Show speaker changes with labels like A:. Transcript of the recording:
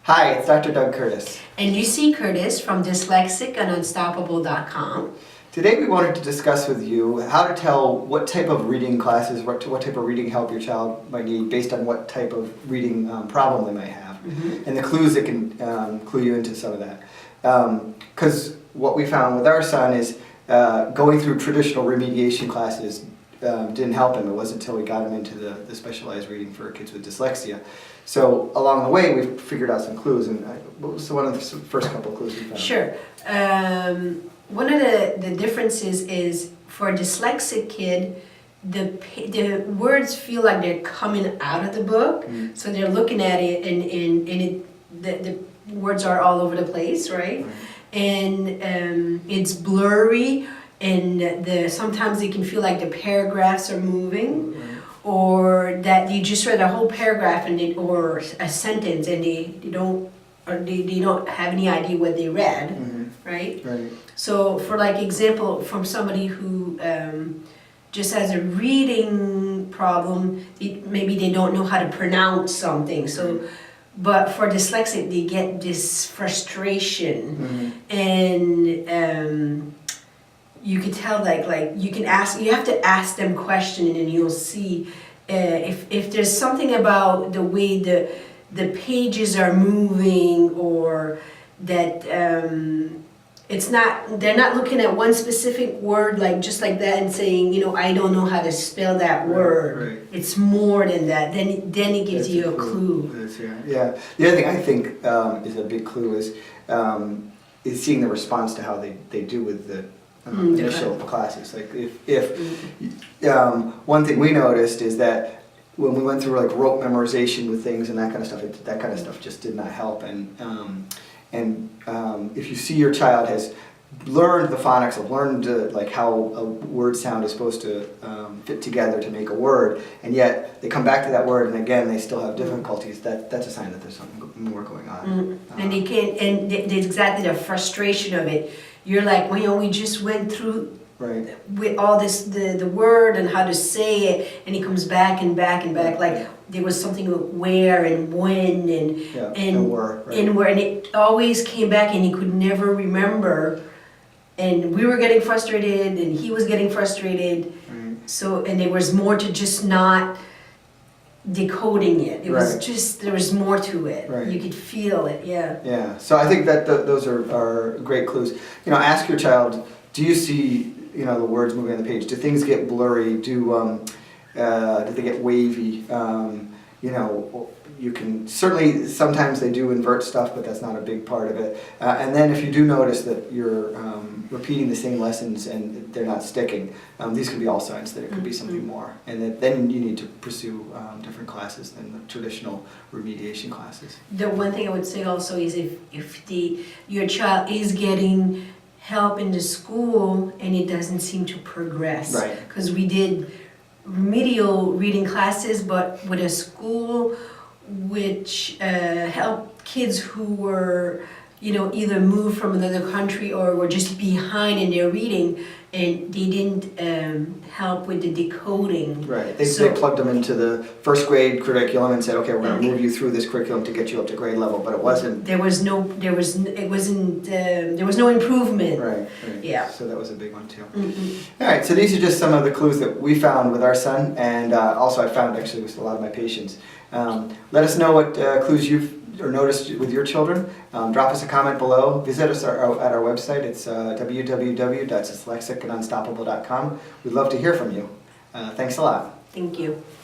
A: Hi, it's Dr. Doug Curtis.
B: And you see Curtis from Dyslexic and Unstoppable.com.
A: Today we wanted to discuss with you how to tell what type of reading classes, what type of reading help your child might need based on what type of reading problem they might have. And the clues that can clue you into some of that. Because what we found with our son is going through traditional remediation classes didn't help him. It wasn't until we got him into the specialized reading for kids with dyslexia. So along the way, we figured out some clues. And what was one of the first couple of clues we found?
B: Sure. One of the differences is for a dyslexic kid, the words feel like they're coming out of the book. So they're looking at it and the words are all over the place, right? And it's blurry, and sometimes they can feel like the paragraphs are moving, or that you just read a whole paragraph or a sentence and they don't have any idea what they read, right? So for like example, from somebody who just has a reading problem, maybe they don't know how to pronounce something. So, but for dyslexic, they get this frustration, and you could tell like you have to ask them questions, and then you'll see if there's something about the way the pages are moving, or that they're not looking at one specific word like just like that and saying, I don't know how to spell that word. It's more than that. Then it gives you a clue.
A: Yeah. The other thing I think is a big clue is seeing the response to how they do with the initial classes. Like if one thing we noticed is that when we went through like rote memorization with things and that kind of stuff, that kind of stuff just did not help. And if you see your child has learned the phonics, have learned like how a word sound is supposed to fit together to make a word, and yet they come back to that word and again they still have difficulties, that's a sign that there's something more going on.
B: And they can't, and there's exactly the frustration of it. You're like, we just went through with all this, the word and how to say it, and he comes back and back and back, like there was something with where and when and where, and it always came back and he could never remember, and we were getting frustrated and he was getting frustrated. So, and there was more to just not decoding it. It was just, there was more to it. You could feel it,
A: Yeah, so I think that those are great clues. Ask your child, do you see the words moving on the page? Do things get blurry? Do they get wavy? You can certainly, sometimes they do invert stuff, but that's not a big part of it. And then if you do notice that you're repeating the same lessons and they're not sticking, these could be all signs that it could be something more. And then you need to pursue different classes than the traditional remediation classes.
B: The one thing I would say also is if your child is getting help in the school and it doesn't seem to progress. Because we did remedial reading classes, but with a school which helped kids who were, either moved from another country or were just behind in their reading, and they didn't help with the decoding.
A: They plugged them into the first grade curriculum and said, okay, we're going to move you through this curriculum to get you up to grade level, but it wasn't. There was no
B: improvement. Yeah.
A: So that was a big one too. All right, so these are just some of the clues that we found with our son, and also I found actually with a lot of my patients. Let us know what clues you've noticed with your children. Drop us a comment below. Visit us at our website. It's www.dyslexicandunstoppable.com. We'd love to hear from you. Thanks a lot.
B: Thank you.